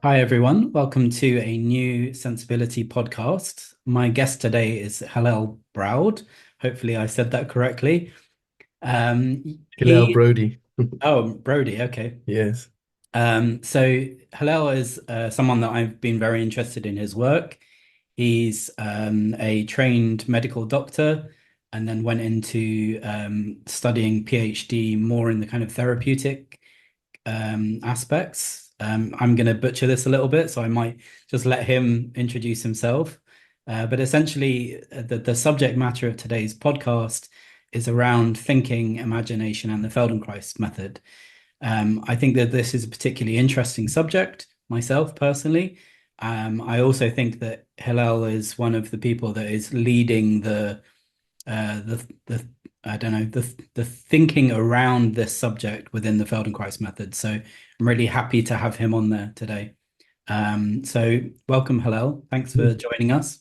Hi, everyone. Welcome to a new Sensibility podcast. My guest today is Hillel Braude. Hopefully, I said that correctly. Hillel He, Brody. oh, Brody, okay. Yes. So Hillel is someone that I've been very interested in his work. He's a trained medical doctor and then went into studying PhD more in the kind of therapeutic aspects. I'm going to butcher this a little bit, so I might just let him introduce himself. But essentially, the subject matter of today's podcast is around thinking, imagination, and the Feldenkrais method. I think that this is a particularly interesting subject, myself personally. I also think that Hillel is one of the people that is leading the I don't know the thinking around this subject within the Feldenkrais method. So I'm really happy to have him on there today. So welcome, Hillel. Thanks for joining us.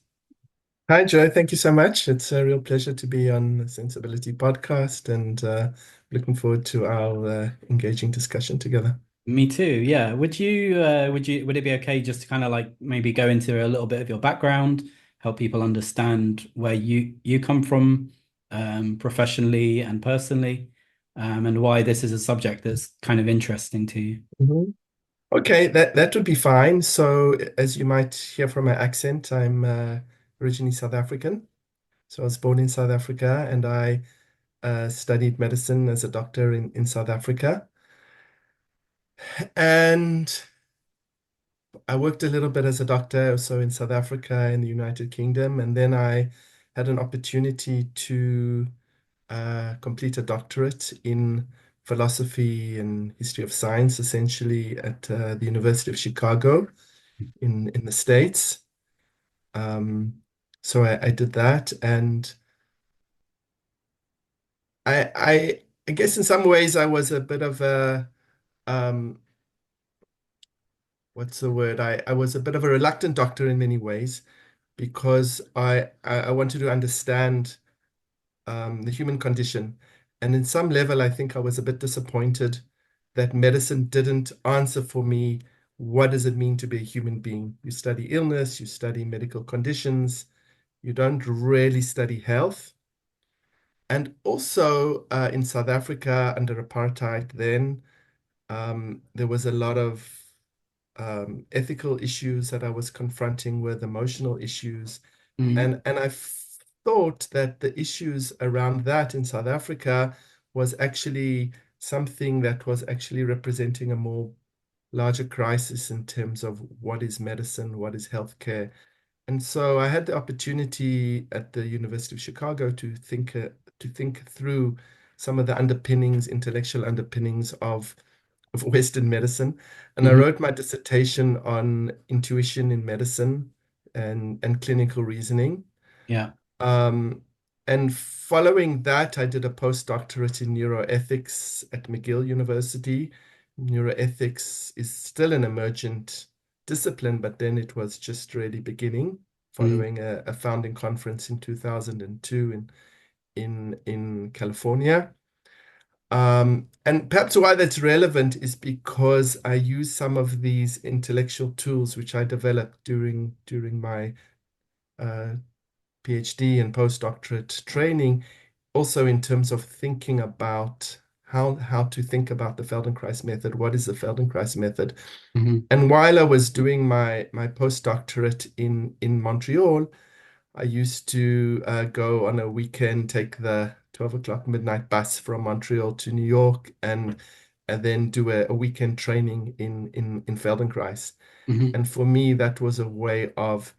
Hi, Joe. Thank you so much. It's a real pleasure to be on the Sensibility podcast and looking forward to our engaging discussion together. Me too. Yeah. Would it be okay just to kind of like maybe go into a little bit of your background, help people understand where you come from, professionally and personally, and why this is a subject that's kind of interesting to you? Mhm. Okay, that would be fine. So, as you might hear from my accent, I'm originally South African. So, I was born in South Africa and I studied medicine as a doctor in South Africa. And I worked a little bit as a doctor also in South Africa in the United Kingdom. And then I had an opportunity to complete a doctorate in philosophy and history of science, essentially at the University of Chicago in the States. Um, so I did that, and I guess in some ways I was a bit of a um, what's the word? I was a bit of a reluctant doctor in many ways because I wanted to understand the human condition. And in some level, I think I was a bit disappointed that medicine didn't answer for me what does it mean to be a human being? You study illness, you study medical conditions, you don't really study health. And also in South Africa under apartheid, then there was a lot of ethical issues that I was confronting with, emotional issues. Mm, And I thought that the issues around that in South Africa was actually something that was actually representing a more larger crisis in terms of what is medicine, what is healthcare. And so I had the opportunity at the University of Chicago to think through some of the underpinnings, intellectual underpinnings of Western medicine. And I mhm. wrote my dissertation on intuition in medicine and clinical reasoning. Yeah. Um, and following that, I did a postdoctorate in neuroethics at McGill University. Neuroethics is still an emergent discipline, but then it was just really beginning Mm, following a founding conference in 2002 in California. And perhaps why that's relevant is because I use some of these intellectual tools which I developed during my uh, PhD and postdoctorate training, also in terms of thinking about how to think about the Feldenkrais method. What is the Feldenkrais method? mhm, And while I was doing my postdoctorate in Montreal, I used to go on a weekend, take the 12 o'clock midnight bus from Montreal to New York, and then do a weekend training in Feldenkrais. mhm, And for me, that was a way of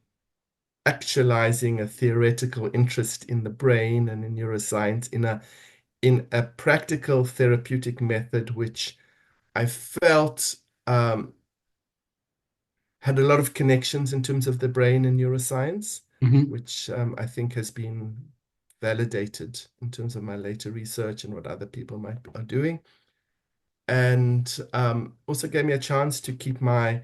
actualizing a theoretical interest in the brain and in neuroscience in a practical therapeutic method, which I felt had a lot of connections in terms of the brain and neuroscience, mhm, which I think has been validated in terms of my later research and what other people are doing. And also gave me a chance to keep my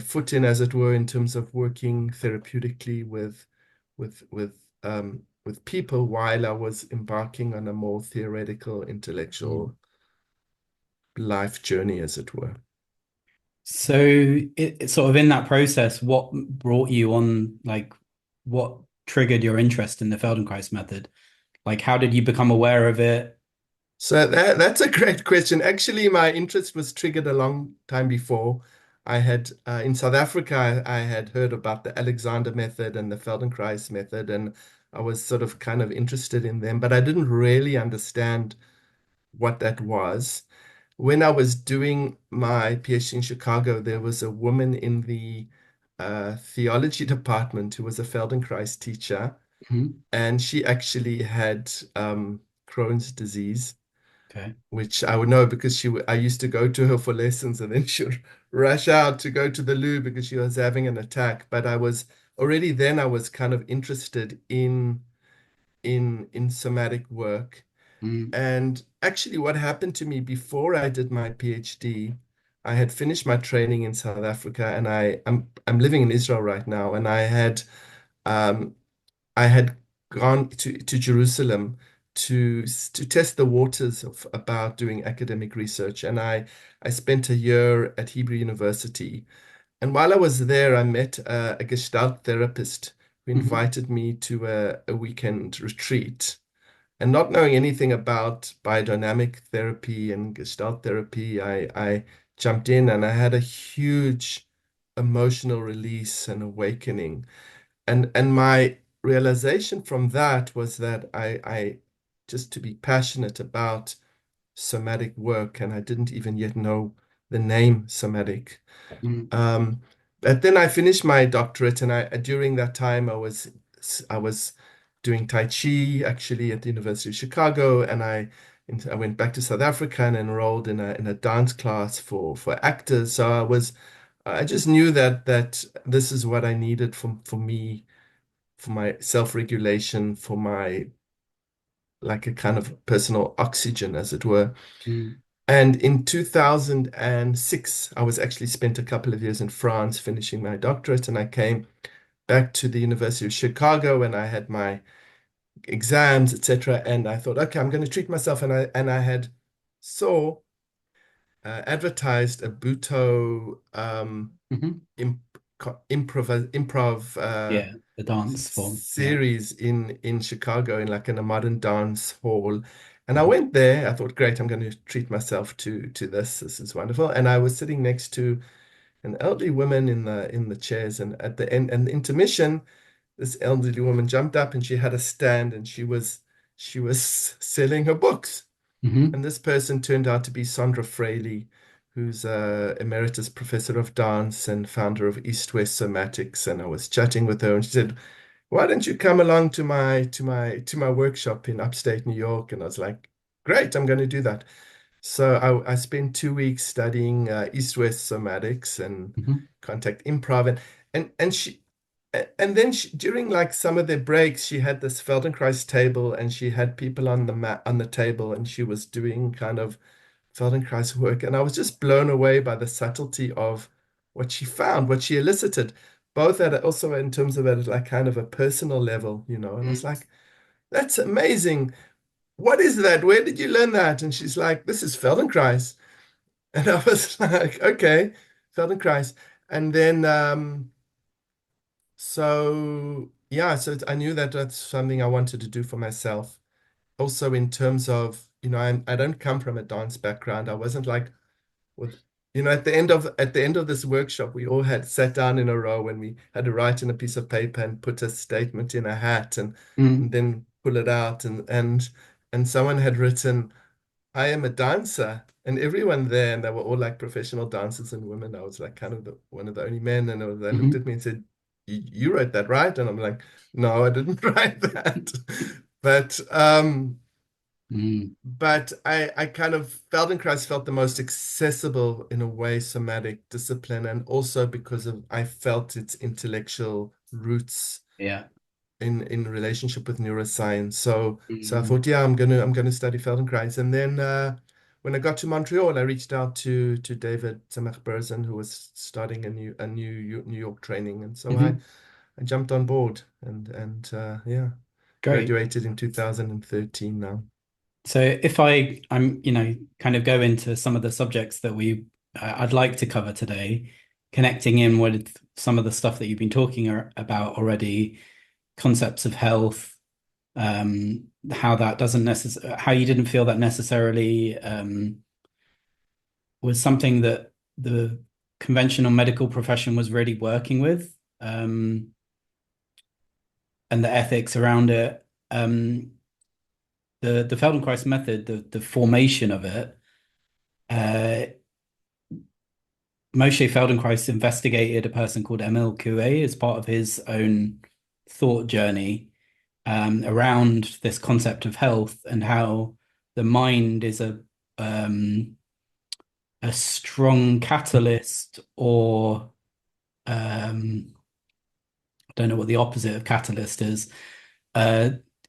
foot in, as it were, in terms of working therapeutically with people while I was embarking on a more theoretical, mhm. intellectual life journey, as it were. So it's sort of in that process, what brought you on, like what triggered your interest in the Feldenkrais method? Like how did you become aware of it? So that's a great question. Actually, my interest was triggered a long time before. I had in South Africa, I had heard about the Alexander method and the Feldenkrais method, and I was sort of kind of interested in them, but I didn't really understand what that was. When I was doing my PhD in Chicago, there was a woman in the theology department who was a Feldenkrais teacher, Mhm. and she actually had Crohn's disease, Okay. which I would know because I used to go to her for lessons, and then she would rush out to go to the loo because she was having an attack. But I was already then I was kind of interested in somatic work. Mm. And actually, what happened to me before I did my PhD, I had finished my training in South Africa, and I'm living in Israel right now, and um, I had gone to Jerusalem to test the waters of about doing academic research, and I spent a year at Hebrew University. And while I was there, I met a Gestalt therapist who Mhm. invited me to a weekend retreat. And not knowing anything about biodynamic therapy and Gestalt therapy, I jumped in and I had a huge emotional release and awakening. And my realization from that was that I just to be passionate about somatic work, and I didn't even yet know the name somatic. Mm. Um, but then I finished my doctorate, and I during that time I was doing Tai Chi actually at the University of Chicago, and I went back to South Africa and enrolled in a dance class for actors. So I just knew that this is what I needed for me, for my self-regulation, for my like a kind of personal oxygen, as it were. Mm. And in 2006, I was actually spent a couple of years in France finishing my doctorate, and I came back to the University of Chicago and I had my exams, etc. And I thought, okay, I'm going to treat myself. And I had saw advertised a Buto Mhm. imp, improv Yeah, the dance form. Yeah. series in Chicago in like in a modern dance hall. And I Mhm. went there. I thought, great, I'm going to treat myself to this. This is wonderful. And I was sitting next to an elderly woman in the chairs. And at the end, and the intermission, this elderly woman jumped up and she had a stand and she was selling her books. Mhm. And this person turned out to be Sandra Fraley, who's a emeritus professor of dance and founder of East West Somatics. And I was chatting with her, and she said, "Why don't you come along to my workshop in upstate New York?" And I was like, "Great, I'm going to do that." So I spent 2 weeks studying East West Somatics and Mhm. contact improv, and then during like some of their breaks, she had this Feldenkrais table, and she had people on the mat on the table, and she was doing kind of Feldenkrais work, and I was just blown away by the subtlety of what she found, what she elicited, both also in terms of at like kind of a personal level, you know. And I was Mm. like, "That's amazing. What is that? Where did you learn that?" And she's like, "This is Feldenkrais." And I was like, "Okay, Feldenkrais." And then so yeah, so I knew that that's something I wanted to do for myself. Also, in terms of, I don't come from a dance background. I wasn't like with, at the end of this workshop, we all had sat down in a row and we had to write in a piece of paper and put a statement in a hat and Mm. then pull it out and someone had written, "I am a dancer." And everyone there, and they were all like professional dancers and women. I was like kind of one of the only men, and they looked Mhm. at me and said, "You wrote that, right?" And I'm like, "No, I didn't write that." But Mm. I kind of Feldenkrais felt the most accessible in a way somatic discipline, and also because of I felt its intellectual roots Yeah. in relationship with neuroscience. So I Mm. thought, yeah, I'm gonna study Feldenkrais. And then when I got to Montreal, I reached out to David Zimmerbersen, who was starting a new New York training, and so I Mhm. I jumped on board and yeah, Great. graduated in 2013 now. So if I'm, kind of go into some of the subjects that we I'd like to cover today, connecting in with some of the stuff that you've been talking about already, concepts of health, how that doesn't necessarily, how you didn't feel that necessarily was something that the conventional medical profession was really working with, and the ethics around it. The Feldenkrais method, the formation of it, uh, Moshe Feldenkrais investigated a person called Emil Coué as part of his own thought journey around this concept of health and how the mind is a strong catalyst, or I don't know what the opposite of catalyst is,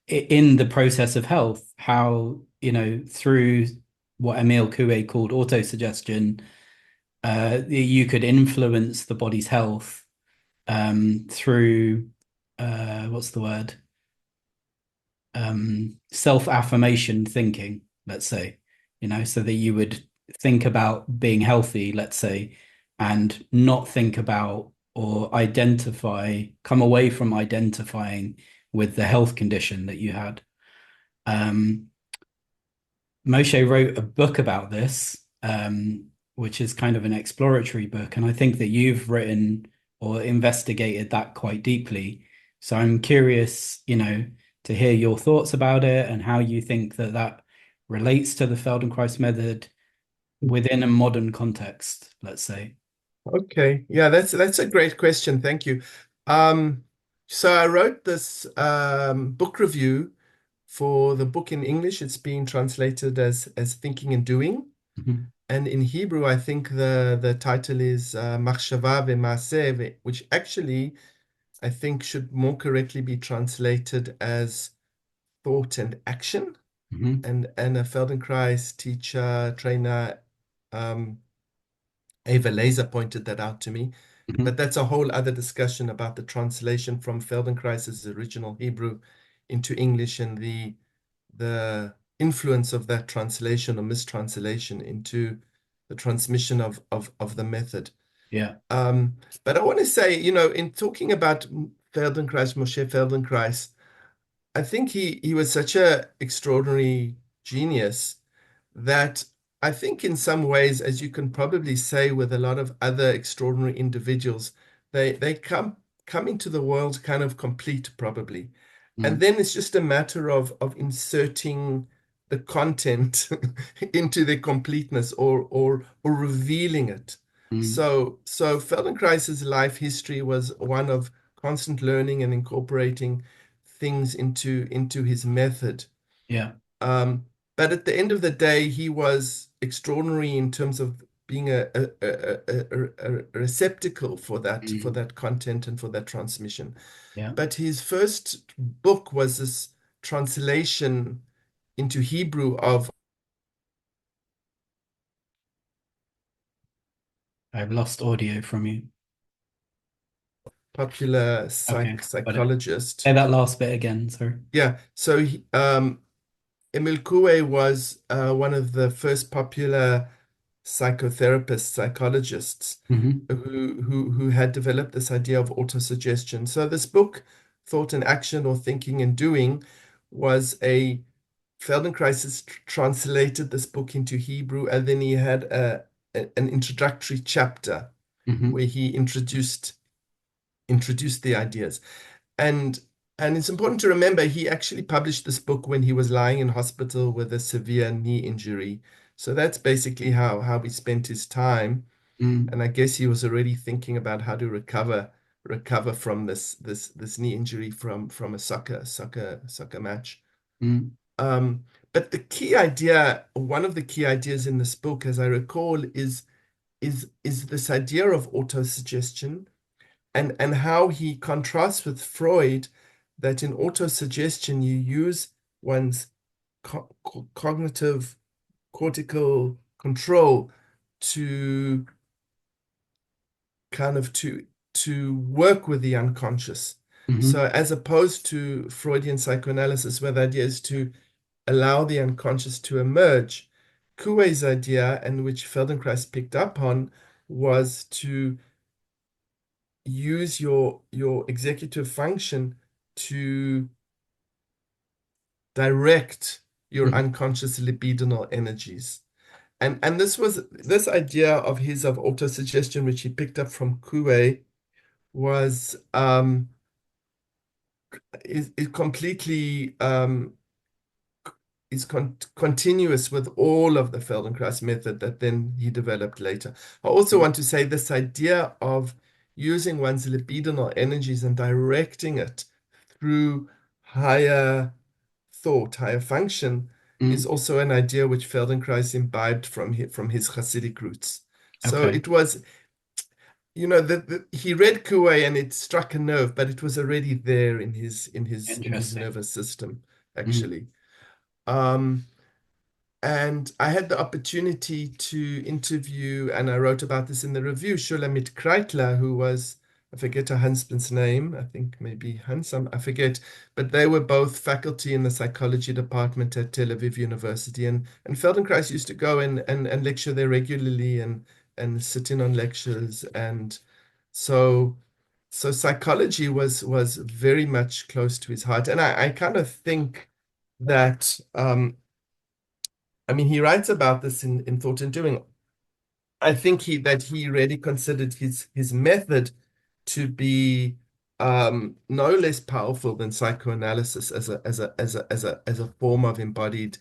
in the process of health. How, through what Emil Coué called autosuggestion, you could influence the body's health through what's the word? Self-affirmation thinking, let's say, so that you would think about being healthy, let's say, and not think about or come away from identifying with the health condition that you had. Moshe wrote a book about this, which is kind of an exploratory book. And I think that you've written or investigated that quite deeply. So I'm curious, to hear your thoughts about it and how you think that that relates to the Feldenkrais method within a modern context, let's say. Okay, yeah, that's a great question. Thank you. So I wrote this book review for the book in English. It's being translated as Thinking and Doing. Mhm. And in Hebrew, I think the title is Machshava ve'Maaseh, which actually I think should more correctly be translated as Thought and Action. Mhm. And a Feldenkrais teacher, trainer, Ava Laser pointed that out to me. Mhm. But that's a whole other discussion about the translation from Feldenkrais's original Hebrew into English and the influence of that translation or mistranslation into the transmission of the method. Yeah. But I want to say, in talking about Feldenkrais, Moshe Feldenkrais, I think he was such a extraordinary genius that I think in some ways, as you can probably say with a lot of other extraordinary individuals, they come into the world kind of complete probably. And Mm. then it's just a matter of inserting the content into the completeness or revealing it. Mm. So Feldenkrais's life history was one of constant learning and incorporating things into his method. Yeah. Um, but at the end of the day, he was extraordinary in terms of being a receptacle for Mm. that content and for that transmission. Yeah. But his first book was this translation into Hebrew of I've lost audio from you. popular Okay, got it. psychologist. Say that last bit again, sorry. Yeah, so Emil Coué was one of the first popular psychotherapists, psychologists Hmm. who had developed this idea of autosuggestion. So this book, Thought and Action or Thinking and Doing, was Feldenkrais has translated this book into Hebrew, and then he had an introductory chapter Hmm. where he introduced the ideas. And and it's important to remember he actually published this book when he was lying in hospital with a severe knee injury. So that's basically how he spent his time. Mm. And I guess he was already thinking about how to recover from this knee injury from a soccer match. Mm. But the key idea, one of the key ideas in this book, as I recall, is this idea of autosuggestion and how he contrasts with Freud that in autosuggestion you use one's cognitive cortical control to kind of to work with the unconscious. So Hmm. as opposed to Freudian psychoanalysis, where the idea is to allow the unconscious to emerge, Coué's idea, and which Feldenkrais picked up on, was to use your executive function to direct your Mhm. unconscious libidinal energies. And this idea of his of autosuggestion, which he picked up from Coué, was is completely is continuous with all of the Feldenkrais method that then he developed later. I also Mm. want to say this idea of using one's libidinal energies and directing it through higher thought, higher function, is Mm. also an idea which Feldenkrais imbibed from his Hasidic roots. So Okay, it was, he read Coué and it struck a nerve, but it was already there in his interesting. nervous system, Mm. actually. Um, and I had the opportunity to interview, and I wrote about this in the review, Shulamit Kreitler, who was, I forget her husband's name, I think maybe Hans, I forget, but they were both faculty in the psychology department at Tel Aviv University. And Feldenkrais used to go and lecture there regularly and sit in on lectures. And so psychology was very much close to his heart. And I kind of think that I mean, he writes about this in Thought and Doing. I think he really considered his method to be no less powerful than psychoanalysis as a form of embodied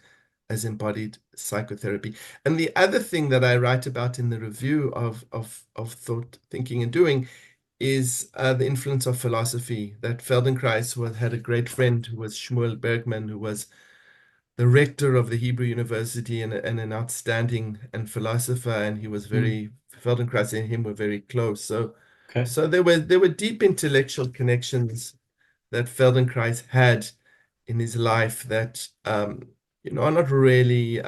psychotherapy. And the other thing that I write about in the review of Thought, Thinking, and Doing is the influence of philosophy. That Feldenkrais had a great friend who was Shmuel Bergman, who was the rector of the Hebrew University and an outstanding and philosopher, and he was Mm. very Feldenkrais and him were very close. So Okay. so there were deep intellectual connections that Feldenkrais had in his life that are not really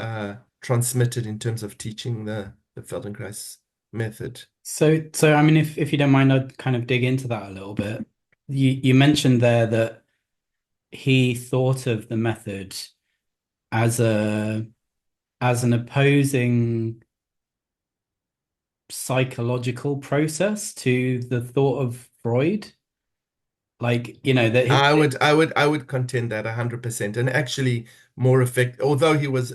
transmitted in terms of teaching the Feldenkrais method. So I mean, if you don't mind, I'd kind of dig into that a little bit. You mentioned there that he thought of the method as a as an opposing psychological process to the thought of Freud. Like, that I would contend that 100%. And actually more effect, although he was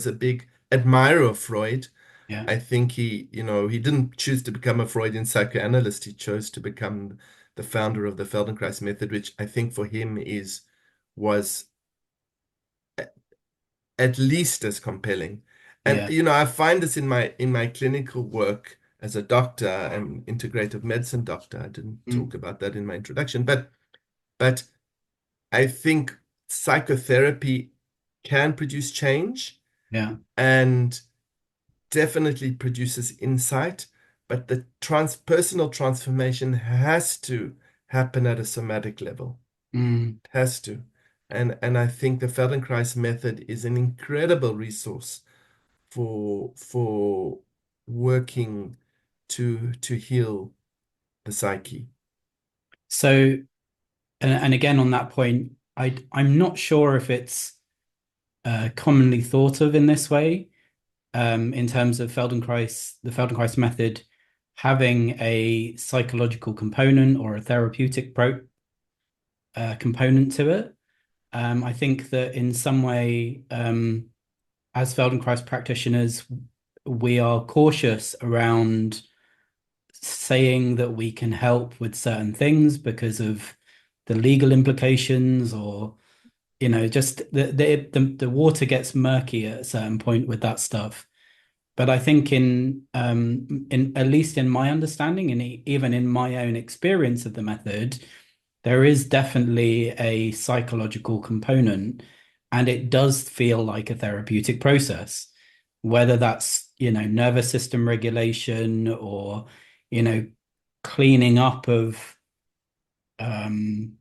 a big admirer of Freud. yeah, I think he didn't choose to become a Freudian psychoanalyst. He chose to become the founder of the Feldenkrais method, which I think for him was at least as compelling. And yeah. I find this in my clinical work as a doctor and integrative medicine doctor. I didn't talk Mm. about that in my introduction, but I think psychotherapy can produce change Yeah. and definitely produces insight, but the transpersonal transformation has to happen at a somatic level. Mm. It has to. And I think the Feldenkrais method is an incredible resource for working to heal the psyche. So, and again on that point, I'm not sure if it's commonly thought of in this way, in terms of the Feldenkrais method having a psychological component or a therapeutic component to it. I think that in some way, as Feldenkrais practitioners, we are cautious around saying that we can help with certain things because of the legal implications, or just the water gets murky at a certain point with that stuff. But I think in at least in my understanding and even in my own experience of the method, there is definitely a psychological component, and it does feel like a therapeutic process, whether that's, nervous system regulation or, you know, cleaning up of um,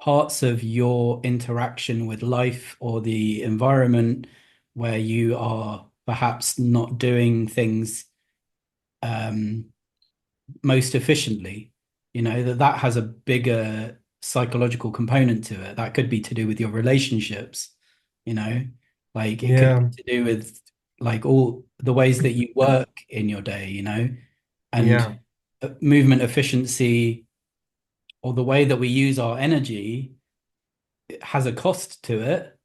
parts of your interaction with life or the environment where you are perhaps not doing things um, most efficiently. That has a bigger psychological component to it. That could be to do with your relationships, you know, like it could be Yeah. to do with like all the ways that you work in your day, Yeah. and movement efficiency or the way that we use our energy, it has a cost to it.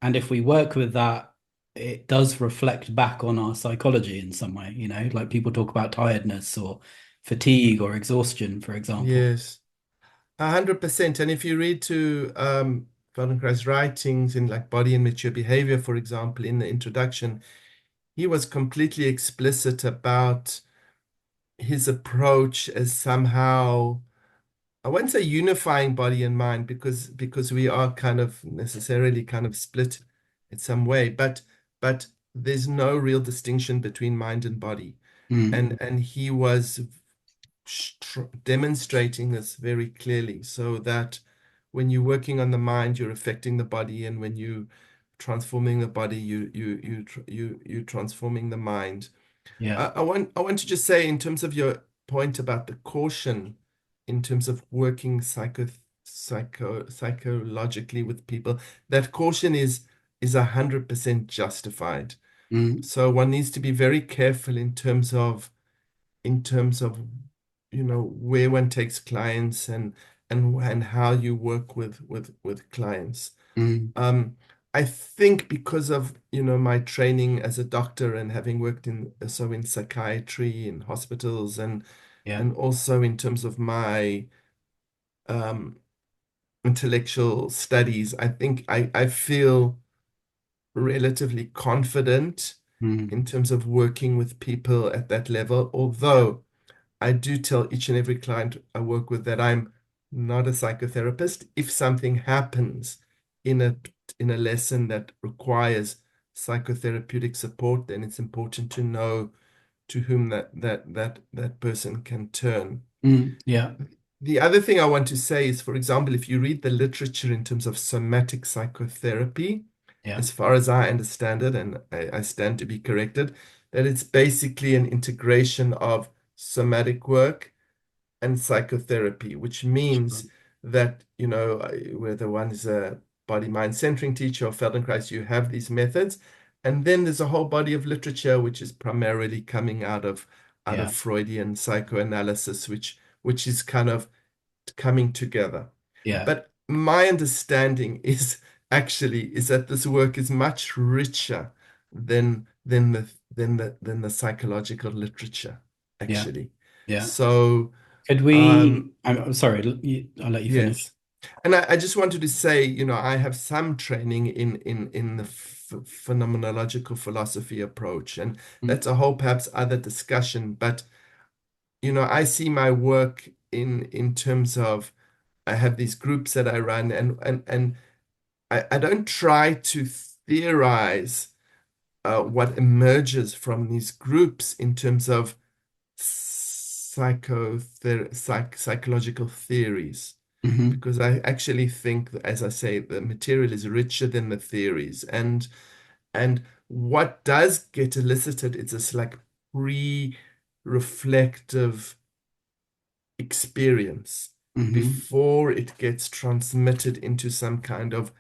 And if we work with that, it does reflect back on our psychology in some way, like people talk about tiredness or fatigue or exhaustion, for example. Yes. 100%. And if you read to Feldenkrais writings in like Body and Mature Behavior, for example, in the introduction, he was completely explicit about his approach as somehow, I won't say unifying body and mind because we are kind of necessarily kind of split in some way, but there's no real distinction between mind and body. Mm, And he was demonstrating this very clearly so that when you're working on the mind, you're affecting the body, and when you transforming the body, you transforming the mind. yeah. I want to just say in terms of your point about the caution, in terms of working psychologically with people, that caution is 100% justified. Mm, So one needs to be very careful in terms of where one takes clients and how you work with clients. mm, Um, I think because of my training as a doctor and having worked in psychiatry in hospitals yeah. and also in terms of my um, intellectual studies, I think I feel relatively confident Mm, in terms of working with people at that level, although I do tell each and every client I work with that I'm not a psychotherapist. If something happens in a in a lesson that requires psychotherapeutic support, then it's important to know to whom that person can turn. yeah. The other thing I want to say is, for example, if you read the literature in terms of somatic psychotherapy, Yeah. as far as I understand it, and I stand to be corrected, that it's basically an integration of somatic work and psychotherapy, which Sure. means that, whether one is a body mind centering teacher or Feldenkrais, you have these methods. And then there's a whole body of literature which is primarily coming out of Yeah. Freudian psychoanalysis, which is kind of coming together. Yeah. But my understanding is that this work is much richer than the psychological literature, Yeah. actually. Yeah. So Could um, we? I'm sorry. I'll let you finish. yes. And I just wanted to say, I have some training in the phenomenological philosophy approach, and Mm, that's a whole perhaps other discussion. But, I see my work in terms of I have these groups that I run, and I don't try to theorize what emerges from these groups in terms of psychological theories, mhm. because I actually think that, as I say, the material is richer than the theories. And what does get elicited is this like pre-reflective experience Mhm. before it gets transmitted into some kind of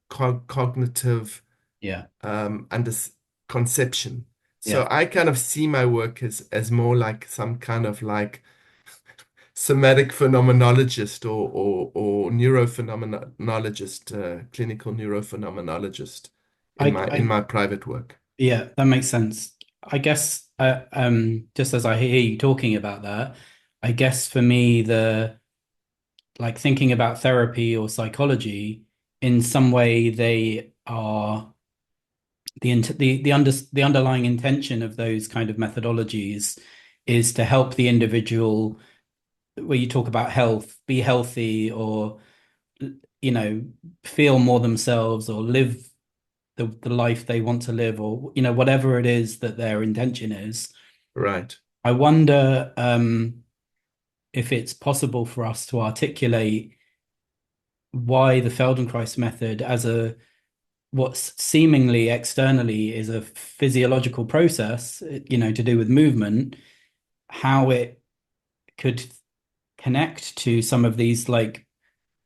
cognitive Yeah. under conception. Yeah. So I kind of see my work as more like some kind of like somatic phenomenologist or neurophenomenologist, clinical neurophenomenologist in I my private work. Yeah, that makes sense. I guess just as I hear you talking about that, I guess for me the like thinking about therapy or psychology in some way they are the underlying intention of those kind of methodologies is to help the individual where you talk about health, be healthy or you know feel more themselves or live the life they want to live or whatever it is that their intention is. Right. I wonder if it's possible for us to articulate why the Feldenkrais method as a what's seemingly externally is a physiological process, to do with movement, how it could connect to some of these like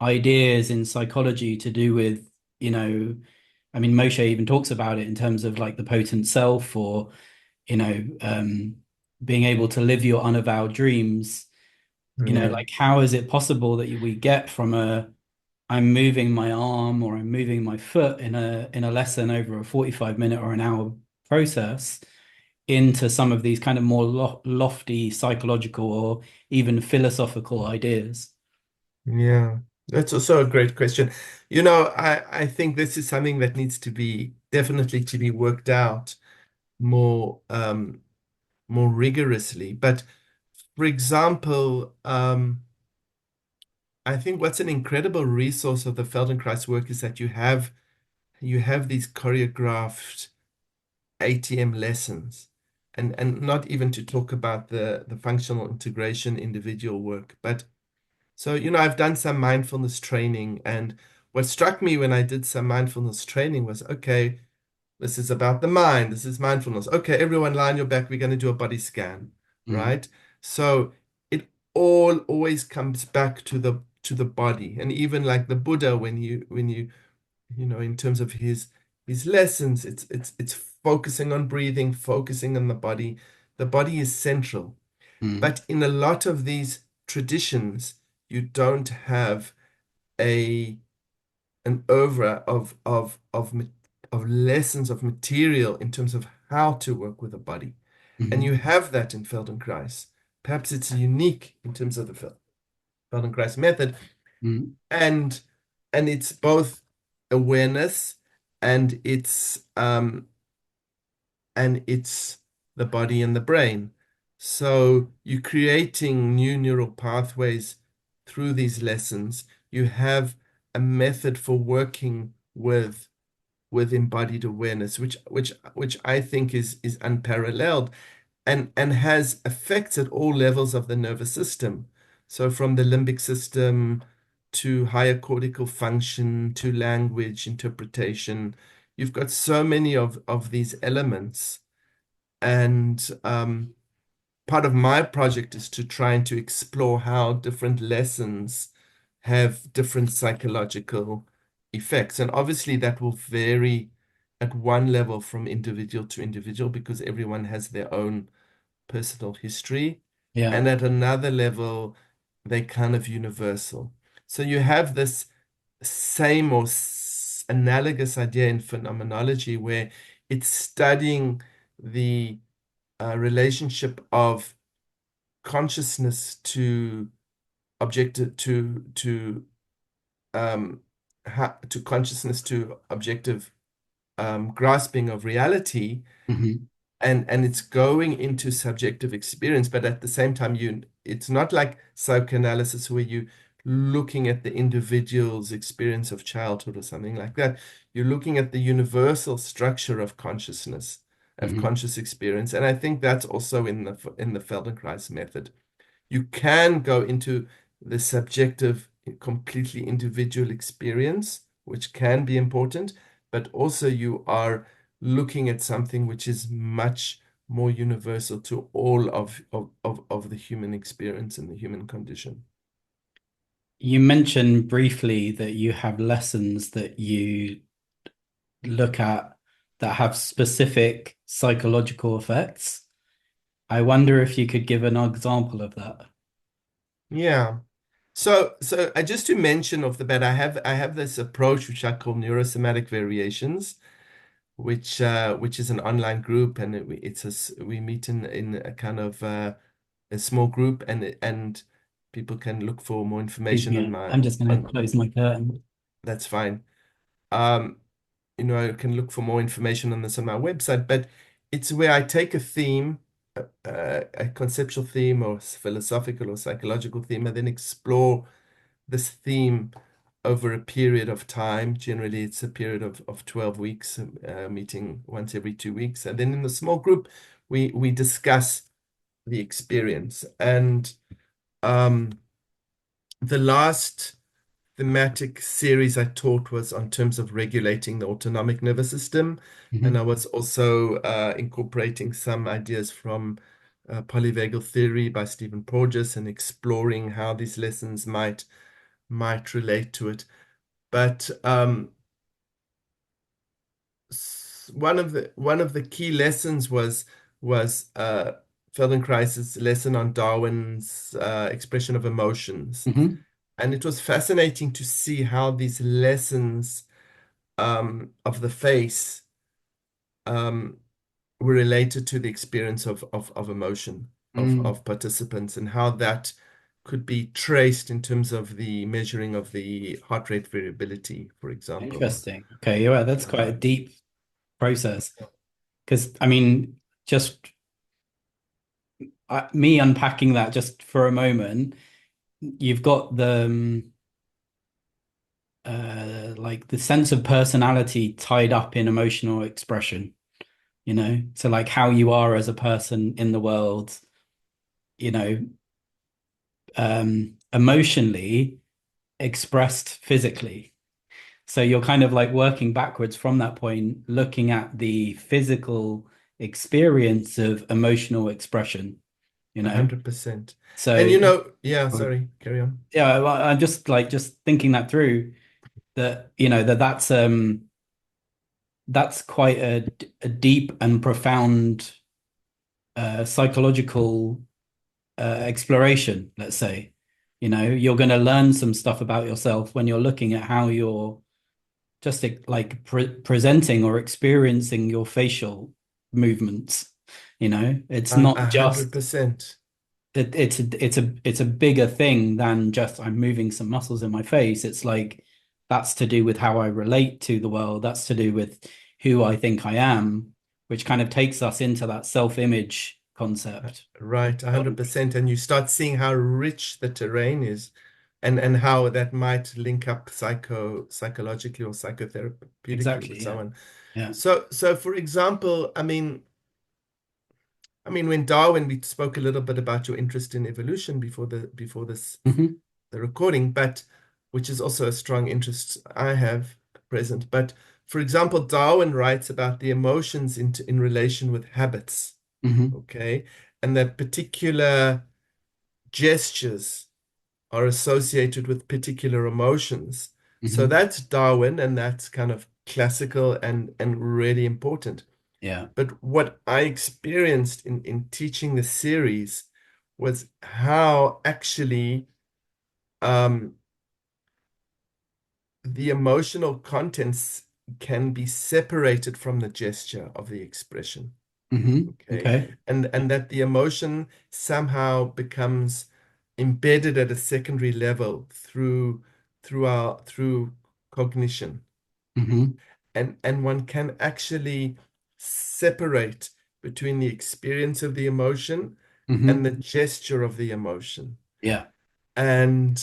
ideas in psychology to do with, you know, I mean, Moshe even talks about it in terms of like the potent self, or you know, being able to live your unavowed dreams. Yeah. Like how is it possible that we get from a I'm moving my arm or I'm moving my foot in a lesson over a 45-minute or an hour process into some of these kind of more lofty psychological or even philosophical ideas? Yeah, that's also a great question. I think this is something that needs to be definitely to be worked out more more rigorously. But for example, I think what's an incredible resource of the Feldenkrais work is that you have these choreographed ATM lessons, and not even to talk about the functional integration individual work. But so, I've done some mindfulness training, and what struck me when I did some mindfulness training was, okay, this is about the mind. This is mindfulness. Okay, everyone lie on your back. We're going to do a body scan, Mm, right? So it all always comes back to the body. And even like the Buddha, when you in terms of his lessons, it's focusing on breathing, focusing on the body. The body is central. mm, But in a lot of these traditions, you don't have a an oeuvre of lessons of material in terms of how to work with the body. And you mhm, have that in Feldenkrais. Perhaps it's unique in terms of the Feldenkrais method, mm, and it's both awareness and it's the body and the brain. So you're creating new neural pathways through these lessons. You have a method for working with embodied awareness, which I think is unparalleled and has effects at all levels of the nervous system. So from the limbic system to higher cortical function to language interpretation, you've got so many of these elements. And part of my project is to try and to explore how different lessons have different psychological effects. And obviously that will vary at one level from individual to individual because everyone has their own personal history. yeah. And at another level, they kind of universal. So you have this same or analogous idea in phenomenology where it's studying the relationship of consciousness to objective to to consciousness to objective grasping of reality, Mhm, and it's going into subjective experience, but at the same time it's not like psychoanalysis where you looking at the individual's experience of childhood or something like that. You're looking at the universal structure of consciousness, of mhm. conscious experience, and I think that's also in the Feldenkrais method. You can go into the subjective, completely individual experience, which can be important, but also you are looking at something which is much more universal to all of the human experience and the human condition. You mentioned briefly that you have lessons that you look at that have specific psychological effects. I wonder if you could give an example of that. Yeah. So just to mention off the bat, I have this approach which I call neurosomatic variations, which is an online group, and we meet in a kind of a small group, and people can look for more Excuse information on me, my I'm just going to on close my curtain. that's fine. Um, I can look for more information on this on my website, but it's where I take a theme, a conceptual theme or philosophical or psychological theme, and then explore this theme over a period of time. Generally, it's a period of 12 weeks, meeting once every 2 weeks. And then in the small group, we discuss the experience. And um, the last thematic series I taught was on terms of regulating the autonomic nervous system. And I Mhm. was also incorporating some ideas from polyvagal theory by Stephen Porges and exploring how these lessons might relate to it. But one of the key lessons was Feldenkrais's lesson on Darwin's expression of emotions. Hmm. And it was fascinating to see how these lessons of the face um, were related to the experience of emotion Mm. of participants, and how that could be traced in terms of the measuring of the heart rate variability, for example. Interesting. Okay, you're right. That's quite a Um, deep process. Because, I mean, just me unpacking that just for a moment, you've got like the sense of personality tied up in emotional expression, so like how you are as a person in the world, you know, emotionally expressed physically. So you're kind of like working backwards from that point, looking at the physical experience of emotional expression, you know. 100%. And So yeah, sorry, carry on. yeah, I'm just thinking that through, that that's quite a deep and profound psychological exploration, let's say. You're going to learn some stuff about yourself when you're looking at how you're just like presenting or experiencing your facial movements. It's not A hundred just percent. it's a bigger thing than just I'm moving some muscles in my face. It's like that's to do with how I relate to the world. That's to do with who I think I am, which kind of takes us into that self-image concept. Right, 100%. And you start seeing how rich the terrain is, and how that might link up psychologically or psychotherapeutically with Exactly. Yeah. someone. Yeah. So for example, I mean, when Darwin, we spoke a little bit about your interest in evolution before this Hmm. the recording, but which is also a strong interest I have at present. But for example, Darwin writes about the emotions in relation with habits, Hmm. okay, and that particular gestures are associated with particular emotions. So Hmm. that's Darwin, and that's kind of classical and really important. Yeah. But what I experienced in teaching the series was how actually um, the emotional contents can be separated from the gesture of the expression. Hmm. Okay. Okay. And that the emotion somehow becomes embedded at a secondary level through cognition. Hmm. And one can actually separate between the experience of the emotion and Hmm. the gesture of the emotion. Yeah. and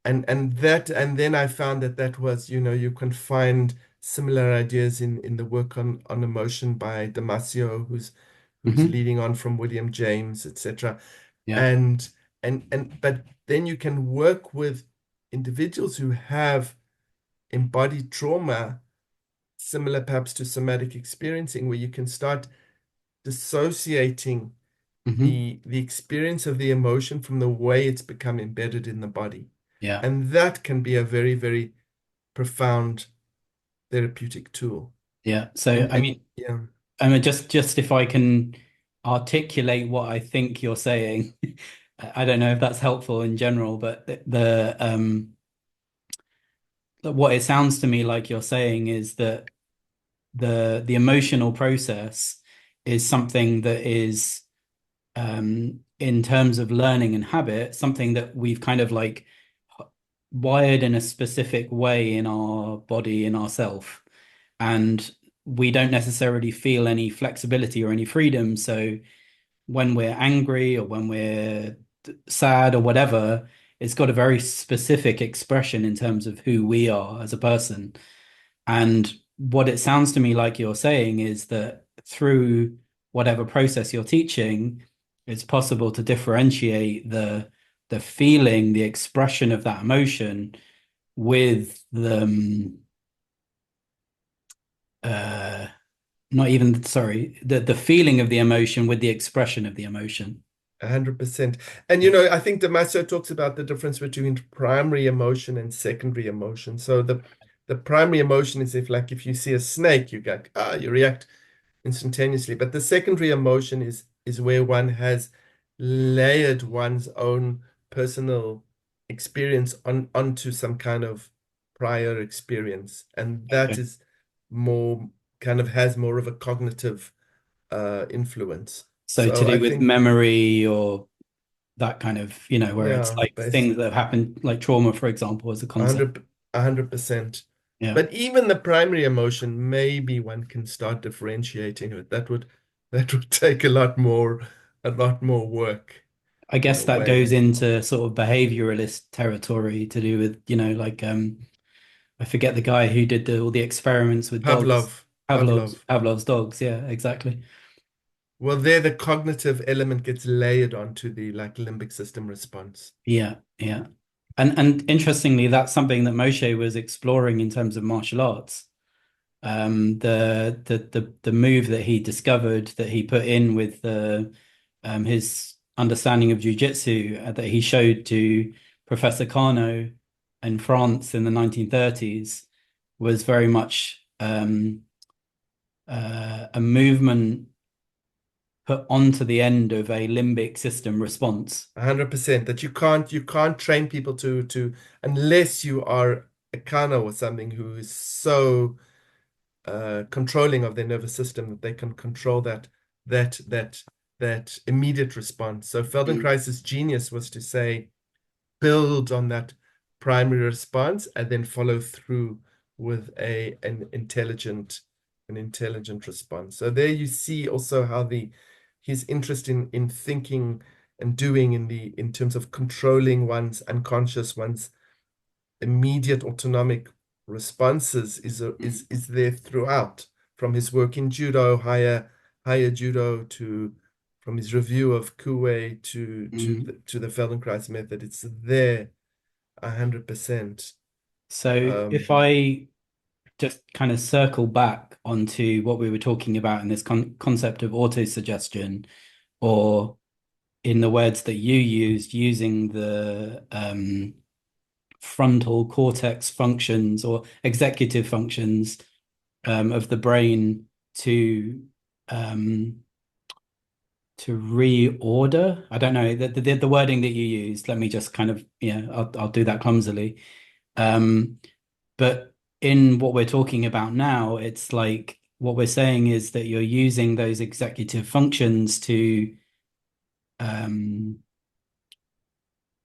and then I found that was, you can find similar ideas in the work on emotion by Damasio, who's Hmm. leading on from William James, etc. Yeah. And but then you can work with individuals who have embodied trauma, similar perhaps to somatic experiencing, where you can start dissociating Hmm. the experience of the emotion from the way it's become embedded in the body. Yeah. And that can be a very, very profound therapeutic tool. Yeah. So And I and mean, yeah, just if I can articulate what I think you're saying, I don't know if that's helpful in general, but what it sounds to me like you're saying is that the emotional process is something that is, in terms of learning and habit, something that we've kind of like wired in a specific way in our body, in ourself, and we don't necessarily feel any flexibility or any freedom. So when we're angry or when we're sad or whatever, it's got a very specific expression in terms of who we are as a person. And what it sounds to me like you're saying is that through whatever process you're teaching, it's possible to differentiate the feeling, the expression of that emotion with the uh not even, sorry, the feeling of the emotion with the expression of the emotion. 100%. And Yeah. I think Damasio talks about the difference between primary emotion and secondary emotion. So the the primary emotion is if you see a snake, you go, you react instantaneously. But the secondary emotion is where one has layered one's own personal experience onto some kind of prior experience. And that Okay. is more kind of has more of a cognitive influence. So to So I do with think, memory or that kind of, where it's yeah, like things that have happened, like trauma, for example, as a concept. 100%. Yeah. But even the primary emotion, maybe one can start differentiating it. That would take a lot more work I in guess a that goes way. into sort of behavioralist territory to do with, like I forget the guy who did all the experiments with dogs. Pavlov. Pavlov's dogs. Yeah, exactly. Well, there the cognitive element gets layered onto the like limbic system response. Yeah, yeah. And interestingly, that's something that Moshe was exploring in terms of martial arts. The move that he discovered that he put in with the his understanding of jujitsu that he showed to Professor Carnot in France in the 1930s was very much a movement put onto the end of a limbic system response. 100%. That you can't train people to unless you are a Kano or something who is so controlling of their nervous system that they can control that that that immediate response. So Mm, Feldenkrais's genius was to say build on that primary response and then follow through with an intelligent response. So there you see also how the his interest in thinking and doing in terms of controlling one's unconscious, one's immediate autonomic responses mm, is there throughout, from his work in judo, higher judo, to from his review of Kuwei mm. to the Feldenkrais method. It's there 100%. So Um, if I just kind of circle back onto what we were talking about in this concept of autosuggestion, or in the words that you used, using the frontal cortex functions or executive functions of the brain to um, reorder. I don't know the wording that you used. Let me just kind of I'll do that clumsily. Um, but in what we're talking about now, it's like what we're saying is that you're using those executive functions to um,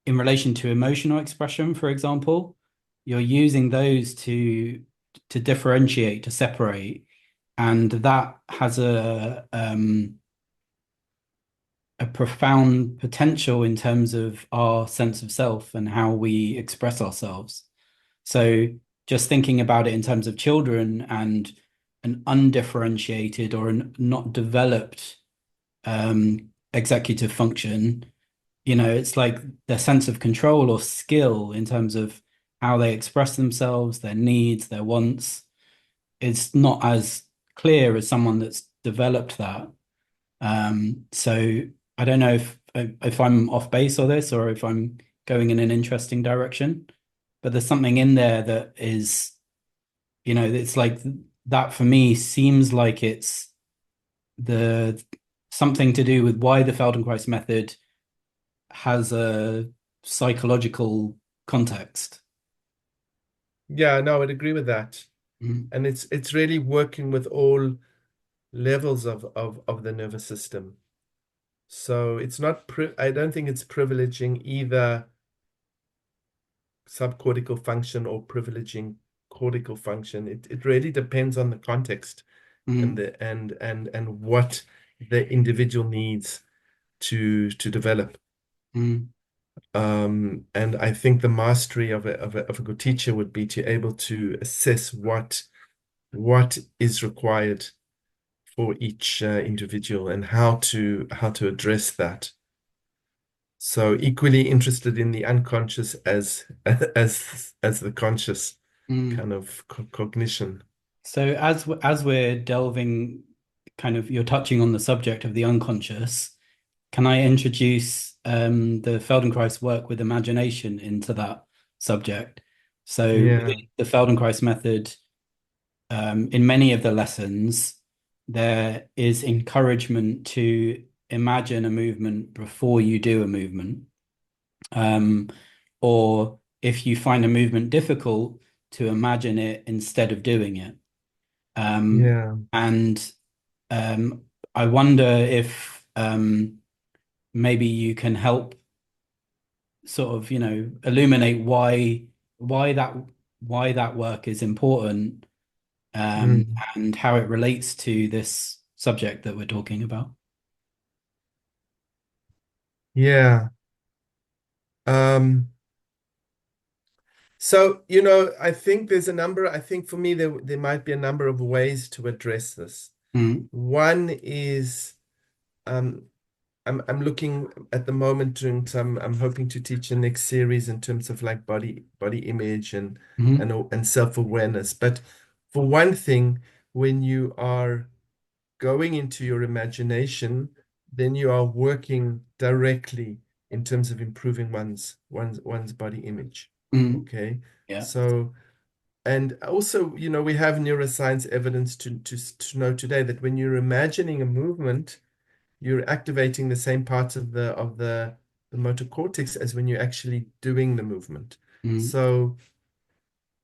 in relation to emotional expression, for example, you're using those to differentiate, to separate, and that has a profound potential in terms of our sense of self and how we express ourselves. So just thinking about it in terms of children and an undifferentiated or not developed executive function, it's like their sense of control or skill in terms of how they express themselves, their needs, their wants, is not as clear as someone that's developed that. So I don't know if I'm off base or this, or if I'm going in an interesting direction, but there's something in there that is, it's like that for me seems like it's the something to do with why the Feldenkrais method has a psychological context. yeah, no, I'd agree with that. Mm, And it's really working with all levels of the nervous system. So it's not I don't think it's privileging either subcortical function or privileging cortical function. It really depends on the context and mm, the and what the individual needs to develop. mm, And I think the mastery of a good teacher would be to able to assess what is required for each individual and how to address that. So equally interested in the unconscious as the conscious mm. kind of cognition. So as we're delving, kind of, you're touching on the subject of the unconscious. Can I introduce the Feldenkrais work with imagination into that subject? So Yeah. within the Feldenkrais method, in many of the lessons, there is encouragement to imagine a movement before you do a movement. Um, or if you find a movement difficult, to imagine it instead of doing it. Um, Yeah. and I wonder if maybe you can help sort of, illuminate why that why that work is important, Mm. and how it relates to this subject that we're talking about. Yeah. Um, so, I think I think for me, there might be a number of ways to address this. Mm, One is, um, I'm looking at the moment doing I'm hoping to teach the next series in terms of like body image mhm, and self-awareness. But for one thing, when you are going into your imagination, then you are working directly in terms of improving one's body image. mm, Okay. yeah. So, and also, we have neuroscience evidence to know today that when you're imagining a movement, you're activating the same parts of the motor cortex as when you're actually doing the movement. Mm,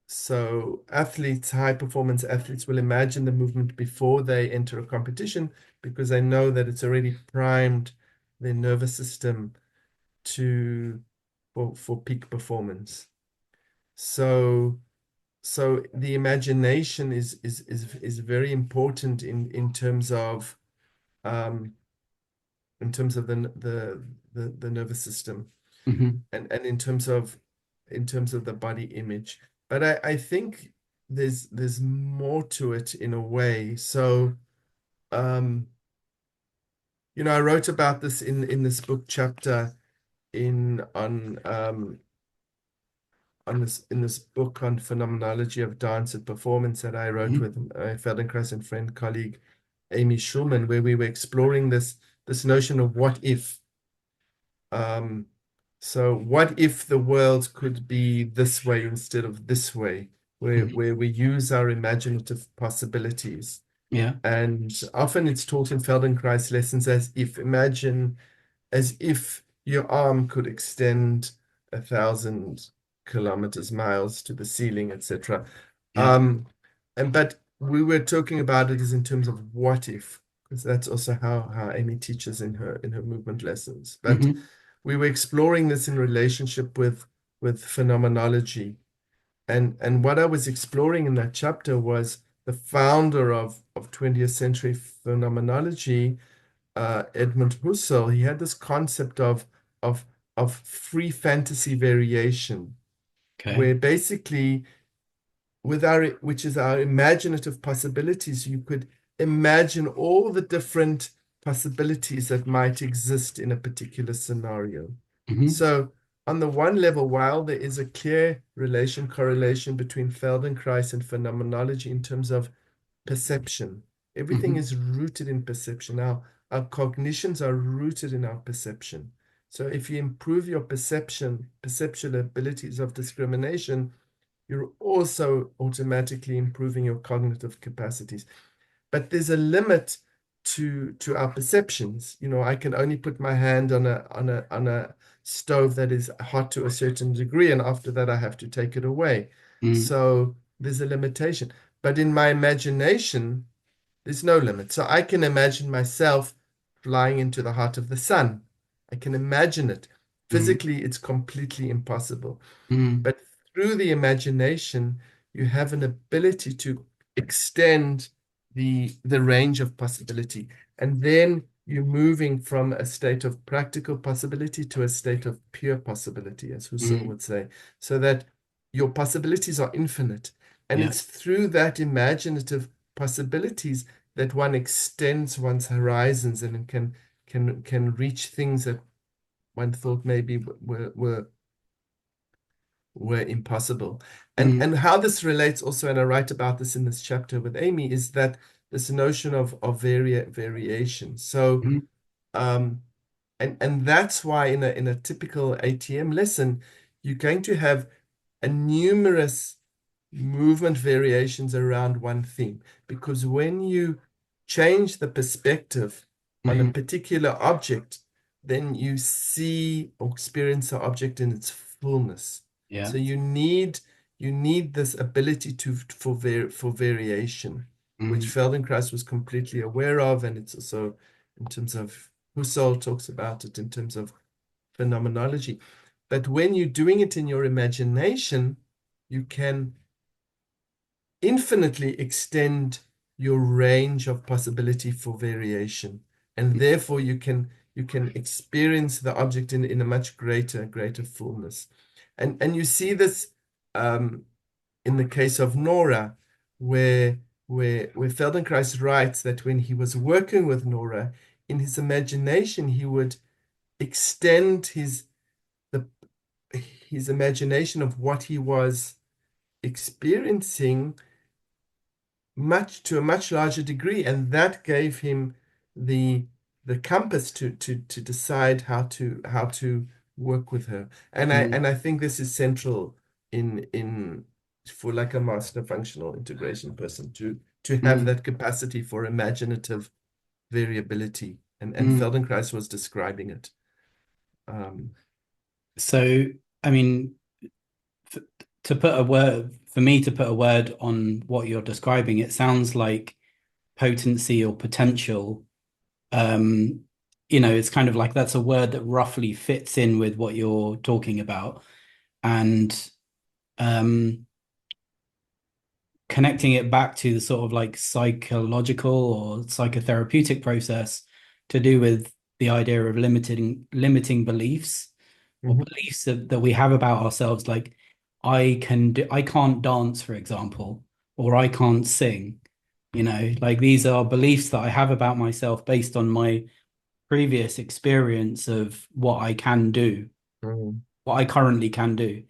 So athletes, high performance athletes, will imagine the movement before they enter a competition because they know that it's already primed their nervous system to for peak performance. So the imagination is very important um, in terms of the nervous system, mhm, and in terms of the body image. But I think there's more to it in a way. So um, I wrote about this in this book chapter in on this in this book on phenomenology of dance and performance that I wrote mhm, with my Feldenkrais and friend colleague Amy Schulman, where we were exploring this notion of what if. Um, so what if the world could be this way instead of this way, where mhm. where we use our imaginative possibilities? Yeah. And often it's taught in Feldenkrais lessons as if your arm could extend 1,000 kilometers, miles to the ceiling, etc. Yeah. But we were talking about it as in terms of what if, because that's also how Amy teaches in her movement lessons. But Mhm, we were exploring this in relationship with phenomenology. And what I was exploring in that chapter was the founder of 20th century phenomenology, Edmund Husserl. He had this concept of of free fantasy variation, okay. where basically which is our imaginative possibilities, you could imagine all the different possibilities that might exist in a particular scenario. Mhm, So on the one level, while there is a clear correlation between Feldenkrais and phenomenology in terms of perception, everything mhm, is rooted in perception. Our cognitions are rooted in our perception. So if you improve your perceptual abilities of discrimination, you're also automatically improving your cognitive capacities. But there's a limit to our perceptions. I can only put my hand on a stove that is hot to a certain degree, and after that I have to take it away. mm, So there's a limitation. But in my imagination, there's no limit. So I can imagine myself flying into the heart of the sun. I can imagine it. mm, Physically, it's completely impossible. mm, But through the imagination, you have an ability to extend the range of possibility. And then you're moving from a state of practical possibility to a state of pure possibility, as Husserl mm. would say, so that your possibilities are infinite. And Yeah. it's through that imaginative possibilities that one extends one's horizons and can reach things that one thought maybe were impossible. And Mm, and how this relates also, and I write about this in this chapter with Amy, is that this notion of variation. So mhm, um and that's why in a typical ATM lesson, you're going to have numerous movement variations around one theme. Because when you change the perspective on a Hmm. particular object, then you see or experience the object in its fullness. Yeah. So you need this ability for variation, which Hmm. Feldenkrais was completely aware of, and it's also in terms of Husserl talks about it in terms of phenomenology. But when you're doing it in your imagination, you can infinitely extend your range of possibility for variation, and therefore you can experience the object in a much greater fullness. And you see this in the case of Nora, where Feldenkrais writes that when he was working with Nora, in his imagination he would extend the his imagination of what he was experiencing to a much larger degree, and that gave him the compass to decide how to work with her. And I Hmm. and I think this is central in for like a master functional integration person to have Hmm. that capacity for imaginative variability. And Hmm. Feldenkrais was describing it. Um, So, I mean, f to put a word, for me to put a word on what you're describing, it sounds like potency or potential. Um, it's kind of like that's a word that roughly fits in with what you're talking about. And um, connecting it back to the sort of like psychological or psychotherapeutic process to do with the idea of limiting beliefs or mhm, beliefs that we have about ourselves, like I can't dance, for example, or I can't sing. Like these are beliefs that I have about myself based on my previous experience of what I can do, mhm. what I currently can do.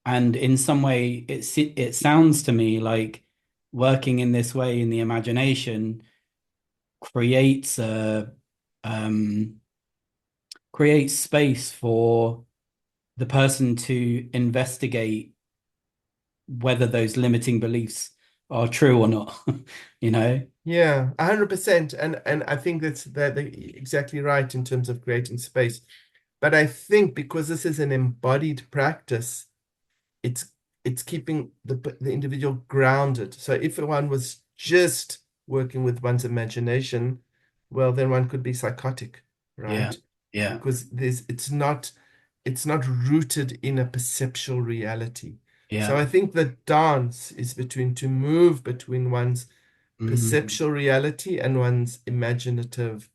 And in some way, it sounds to me like working in this way in the imagination creates a um, creates space for the person to investigate whether those limiting beliefs are true or not. You know? Yeah, 100%. And I think that's exactly right in terms of creating space. But I think because this is an embodied practice, it's it's keeping the individual grounded. So if one was just working with one's imagination, well, then one could be psychotic, Yeah, right? yeah, Because it's not rooted in a perceptual reality. So yeah. I think the dance is to move between one's Mm. perceptual reality and one's imaginative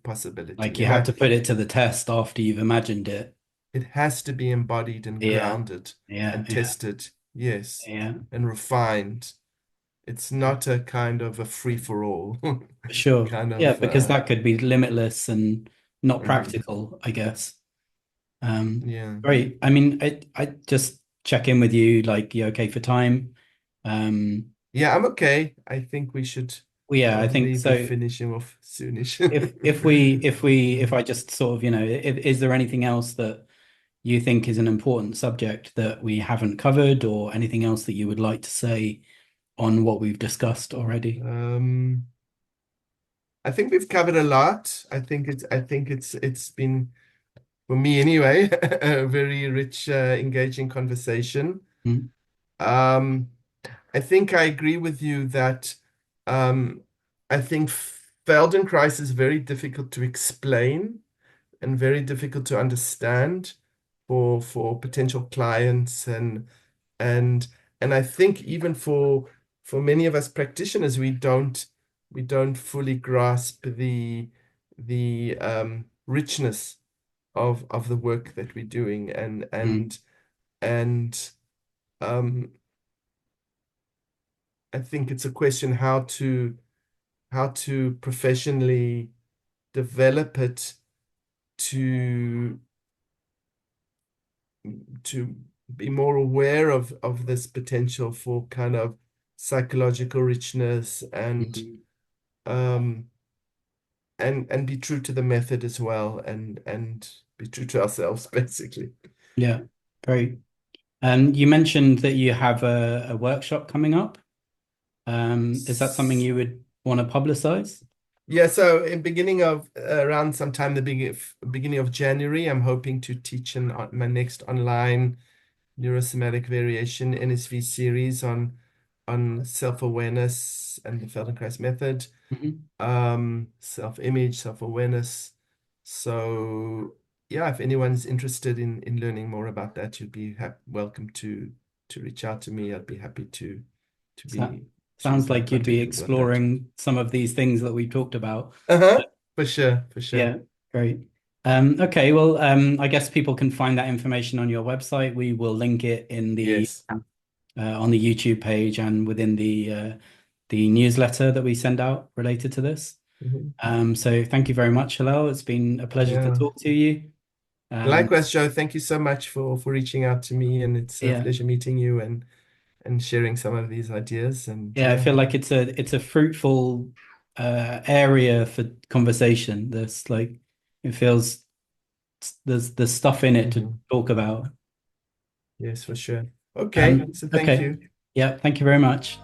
possibility. Like you And have to put it to the test after you've imagined it. it has to be embodied and Yeah, grounded yeah, and yeah, tested, yes, yeah. and refined. It's not a kind of a free for all Sure. kind Yeah, of because that could be limitless and not mhm, practical, I guess. yeah. Great. I mean, I just check in with you, like you okay for time? Um, Yeah, I'm okay. I think we should well, yeah, I think probably be so. finishing off soonish. If I just sort of, is there anything else that you think is an important subject that we haven't covered, or anything else that you would like to say on what we've discussed already? Um, I think we've covered a lot. I think it's been, for me anyway, a very rich, engaging conversation. Mm, Um, I think I agree with you that um, I think Feldenkrais is very difficult to explain and very difficult to understand for potential clients and and I think even for many of us practitioners we don't fully grasp the richness of the work that we're doing mm, and um I think it's a question how to professionally develop it to to be more aware of this potential for kind of psychological richness mm. um and be true to the method as well and be true to ourselves basically. Yeah, great. You mentioned that you have a workshop coming up. Is that something you would want to publicize? Yeah, so in beginning of around sometime the beginning of January, I'm hoping to teach my next online neurosomatic variation NSV series on self-awareness and the Feldenkrais method, Mhm. self-image, self-awareness. So yeah, if anyone's interested in learning more about that, you'd be welcome to reach out to me. I'd be happy to So, be sounds in like you'd be contact about that. exploring some of these things that we talked about. Uh-huh. For sure, for sure. Yeah, great. Okay, well, I guess people can find that information on your website. We will link it in the Yes. on the YouTube page and within the newsletter that we send out related to this. Mhm. So thank you very much, Hillel. It's been a pleasure to Yeah. talk to you. Um, Likewise, Joe, thank you so much for reaching out to me, and it's a yeah, pleasure meeting you and sharing some of these ideas. And yeah, I yeah. feel like it's a fruitful area for conversation. There's like it feels there's stuff in it to Mhm. talk about. Yes, for sure. Okay, so thank Okay. you. Yeah, thank you very much.